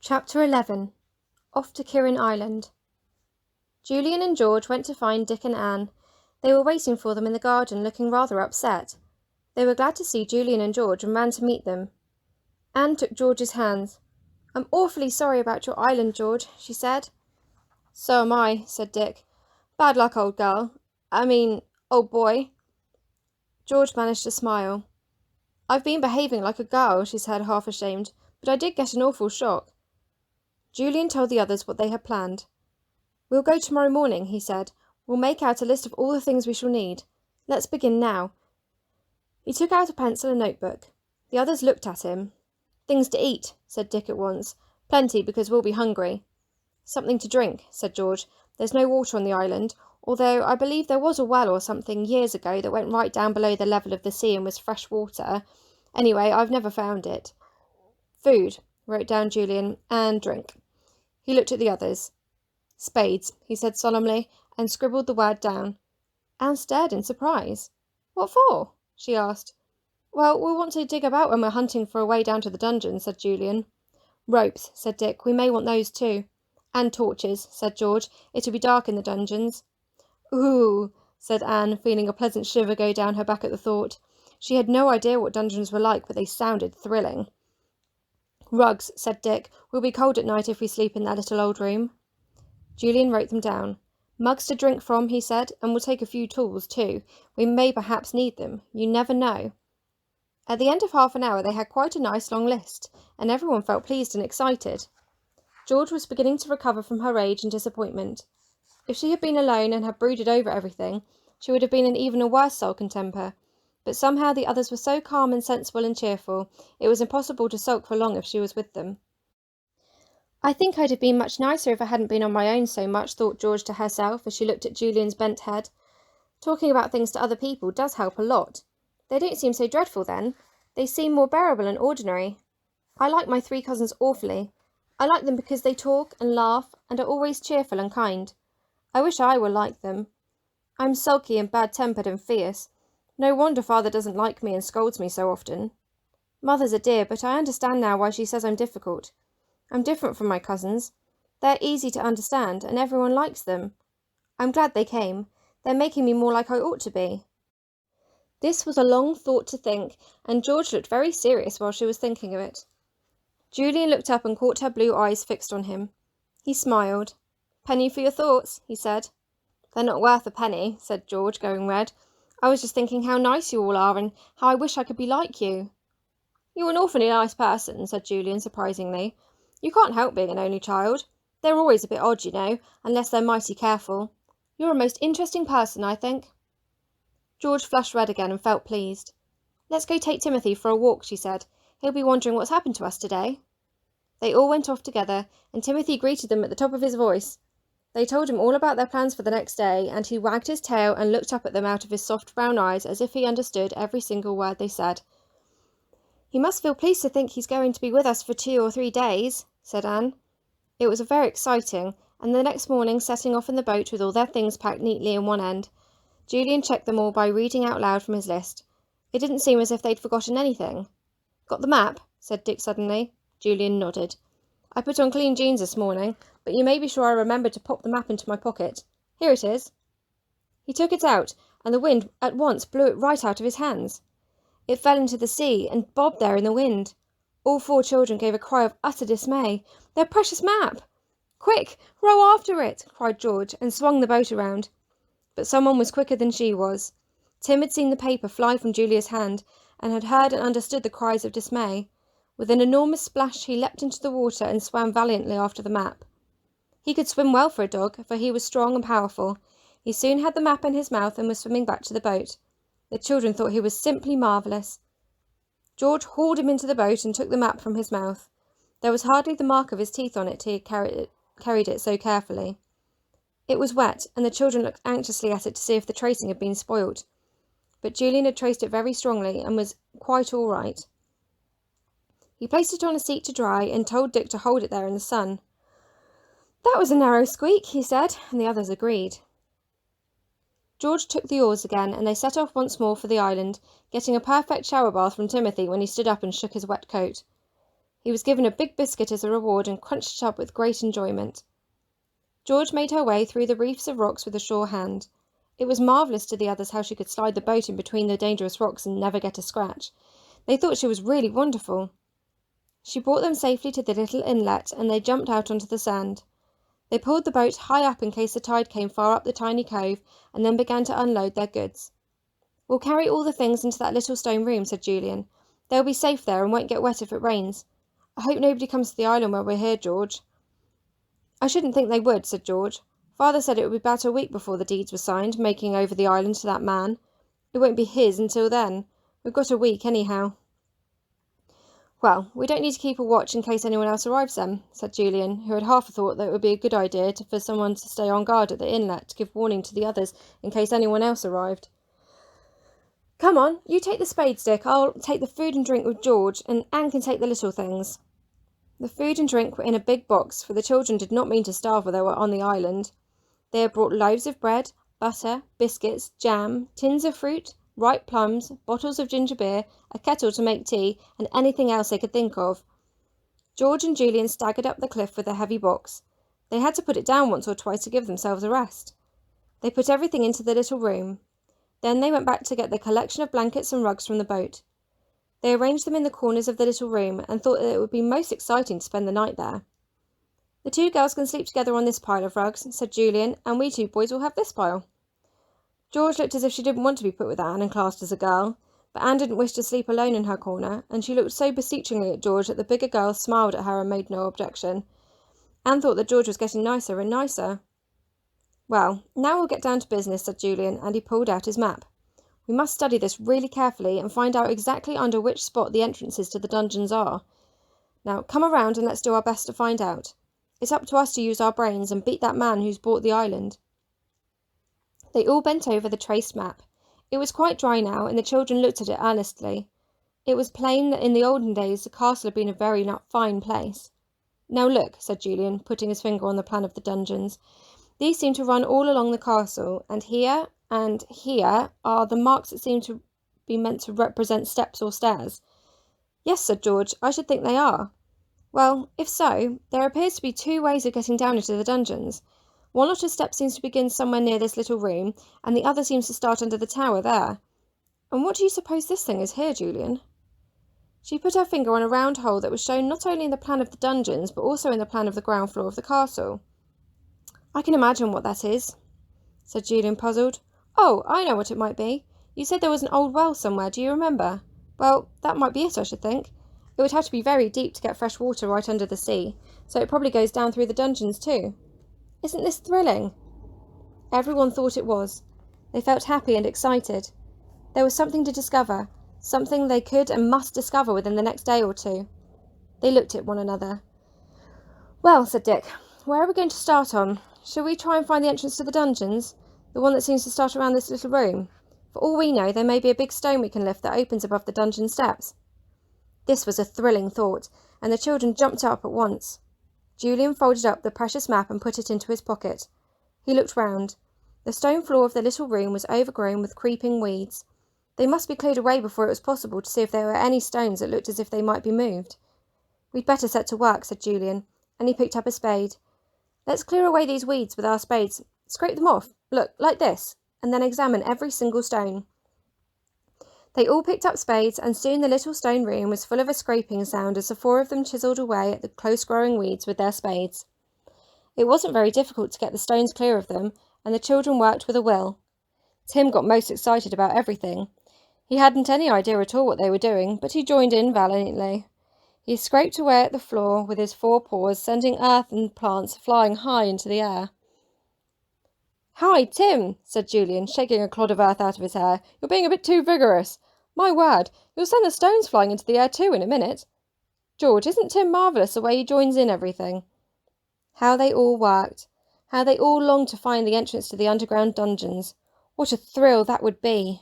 Chapter 11. Off to Kirin Island. Julian and George went to find Dick and Anne. They were waiting for them in the garden, looking rather upset. They were glad to see Julian and George and ran to meet them. Anne took George's hands. "I'm awfully sorry about your island, George," she said. "So am I," said Dick. "Bad luck, old old boy." George managed to smile. "I've been behaving like a girl," she said, half ashamed, "but I did get an awful shock." Julian told the others what they had planned. "We'll go tomorrow morning," he said. "We'll make out a list of all the things we shall need. Let's begin now." He took out a pencil and notebook. The others looked at him. "Things to eat," said Dick at once. "Plenty, because we'll be hungry." "Something to drink," said George. "There's no water on the island, although I believe there was a well or something years ago that went right down below the level of the sea and was fresh water. Anyway, I've never found it." "Food," wrote down Julian, "and drink." He looked at the others. "Spades," he said solemnly, and scribbled the word down. Anne stared in surprise. "What for?" she asked. "Well, we'll want to dig about when we're hunting for a way down to the dungeon," said Julian. "Ropes," said Dick. "We may want those too." "And torches," said George. "It'll be dark in the dungeons." "Ooh," said Anne, feeling a pleasant shiver go down her back at the thought. She had no idea what dungeons were like, but they sounded thrilling. "Rugs," said Dick. "We'll be cold at night if we sleep in that little old room." Julian wrote them down. "Mugs to drink from," he said, "and we'll take a few tools too. We may perhaps need them. You never know." At the end of half an hour they had quite a nice long list, and everyone felt pleased and excited. George was beginning to recover from her rage and disappointment. If she had been alone and had brooded over everything, she would have been in even a worse sulk and temper. But somehow the others were so calm and sensible and cheerful, it was impossible to sulk for long if she was with them. "I think I'd have been much nicer if I hadn't been on my own so much," thought George to herself as she looked at Julian's bent head. "Talking about things to other people does help a lot. They don't seem so dreadful then. They seem more bearable and ordinary. I like my 3 cousins awfully. I like them because they talk and laugh and are always cheerful and kind. I wish I were like them. I'm sulky and bad-tempered and fierce. No wonder Father doesn't like me and scolds me so often. Mother's a dear, but I understand now why she says I'm difficult. I'm different from my cousins. They're easy to understand, and everyone likes them. I'm glad they came. They're making me more like I ought to be." This was a long thought to think, and George looked very serious while she was thinking of it. Julian looked up and caught her blue eyes fixed on him. He smiled. "Penny for your thoughts," he said. "They're not worth a penny," said George, going red. "I was just thinking how nice you all are and how I wish I could be like you." "You're an awfully nice person," said Julian, surprisingly. "You can't help being an only child. They're always a bit odd, you know, unless they're mighty careful. You're a most interesting person, I think." George flushed red again and felt pleased. "Let's go take Timothy for a walk," she said. "He'll be wondering what's happened to us today." They all went off together, and Timothy greeted them at the top of his voice. They told him all about their plans for the next day, and he wagged his tail and looked up at them out of his soft brown eyes as if he understood every single word they said. "He must feel pleased to think he's going to be with us for 2 or 3 days, said Anne. It was very exciting, and the next morning, setting off in the boat with all their things packed neatly in one end, Julian checked them all by reading out loud from his list. It didn't seem as if they'd forgotten anything. "Got the map?" said Dick suddenly. Julian nodded. "I put on clean jeans this morning, but you may be sure I remembered to pop the map into my pocket. Here it is." He took it out, and the wind at once blew it right out of his hands. It fell into the sea and bobbed there in the wind. All 4 children gave a cry of utter dismay. "Their precious map!" "Quick, row after it!" cried George, and swung the boat around. But someone was quicker than she was. Tim had seen the paper fly from Julia's hand, and had heard and understood the cries of dismay. With an enormous splash he leapt into the water and swam valiantly after the map. He could swim well for a dog, for he was strong and powerful. He soon had the map in his mouth and was swimming back to the boat. The children thought he was simply marvellous. George hauled him into the boat and took the map from his mouth. There was hardly the mark of his teeth on it, he had carried it so carefully. It was wet, and the children looked anxiously at it to see if the tracing had been spoilt. But Julian had traced it very strongly and was quite all right. He placed it on a seat to dry and told Dick to hold it there in the sun. "That was a narrow squeak," he said, and the others agreed. George took the oars again, and they set off once more for the island, getting a perfect shower bath from Timothy when he stood up and shook his wet coat. He was given a big biscuit as a reward and crunched it up with great enjoyment. George made her way through the reefs of rocks with a sure hand. It was marvellous to the others how she could slide the boat in between the dangerous rocks and never get a scratch. They thought she was really wonderful. She brought them safely to the little inlet, and they jumped out onto the sand. They pulled the boat high up in case the tide came far up the tiny cove, and then began to unload their goods. "We'll carry all the things into that little stone room," said Julian. "They'll be safe there and won't get wet if it rains. I hope nobody comes to the island while we're here, George." "I shouldn't think they would," said George. "Father said it would be about a week before the deeds were signed, making over the island to that man. It won't be his until then. We've got a week anyhow." "Well, we don't need to keep a watch in case anyone else arrives then," said Julian, who had half a thought that it would be a good idea for someone to stay on guard at the inlet to give warning to the others in case anyone else arrived. "Come on, you take the spades, Dick. I'll take the food and drink with George, and Anne can take the little things." The food and drink were in a big box, for the children did not mean to starve while they were on the island. They had brought loaves of bread, butter, biscuits, jam, tins of fruit, ripe plums, bottles of ginger beer, a kettle to make tea, and anything else they could think of. George and Julian staggered up the cliff with the heavy box. They had to put it down once or twice to give themselves a rest. They put everything into the little room. Then they went back to get the collection of blankets and rugs from the boat. They arranged them in the corners of the little room and thought that it would be most exciting to spend the night there. "The 2 girls can sleep together on this pile of rugs," said Julian, "and we 2 boys will have this pile." George looked as if she didn't want to be put with Anne and classed as a girl, but Anne didn't wish to sleep alone in her corner, and she looked so beseechingly at George that the bigger girl smiled at her and made no objection. Anne thought that George was getting nicer and nicer. "Well, now we'll get down to business," said Julian, and he pulled out his map. "We must study this really carefully and find out exactly under which spot the entrances to the dungeons are. Now, come around and let's do our best to find out. It's up to us to use our brains and beat that man who's bought the island." They all bent over the traced map. It was quite dry now, and the children looked at it earnestly. It was plain that in the olden days the castle had been a very fine place. "Now look," said Julian, putting his finger on the plan of the dungeons. "These seem to run all along the castle, and here are the marks that seem to be meant to represent steps or stairs." "Yes," said George, "I should think they are." "Well, if so, there appears to be 2 ways of getting down into the dungeons. One lot of steps seems to begin somewhere near this little room, and the other seems to start under the tower there. And what do you suppose this thing is here, Julian?" She put her finger on a round hole that was shown not only in the plan of the dungeons, but also in the plan of the ground floor of the castle. "I can imagine what that is," said Julian, puzzled. "Oh, I know what it might be. You said there was an old well somewhere, do you remember? Well, that might be it, I should think. It would have to be very deep to get fresh water right under the sea, so it probably goes down through the dungeons too. Isn't this thrilling?" Everyone thought it was. They felt happy and excited. There was something to discover, something they could and must discover within the next day or 2. They looked at one another. "Well," said Dick, "where are we going to start on? Shall we try and find the entrance to the dungeons? The one that seems to start around this little room? For all we know, there may be a big stone we can lift that opens above the dungeon steps." This was a thrilling thought, and the children jumped up at once. Julian folded up the precious map and put it into his pocket. He looked round. The stone floor of the little room was overgrown with creeping weeds. They must be cleared away before it was possible to see if there were any stones that looked as if they might be moved. "We'd better set to work," said Julian, and he picked up a spade. "Let's clear away these weeds with our spades. Scrape them off. Look, like this, and then examine every single stone." They all picked up spades, and soon the little stone room was full of a scraping sound as the 4 of them chiselled away at the close-growing weeds with their spades. It wasn't very difficult to get the stones clear of them, and the children worked with a will. Tim got most excited about everything. He hadn't any idea at all what they were doing, but he joined in valiantly. He scraped away at the floor with his 4 paws, sending earth and plants flying high into the air. "Hi, Tim," said Julian, shaking a clod of earth out of his hair. "You're being a bit too vigorous. My word, you'll send the stones flying into the air too in a minute. George, isn't Tim marvellous the way he joins in everything?" How they all worked. How they all longed to find the entrance to the underground dungeons. What a thrill that would be!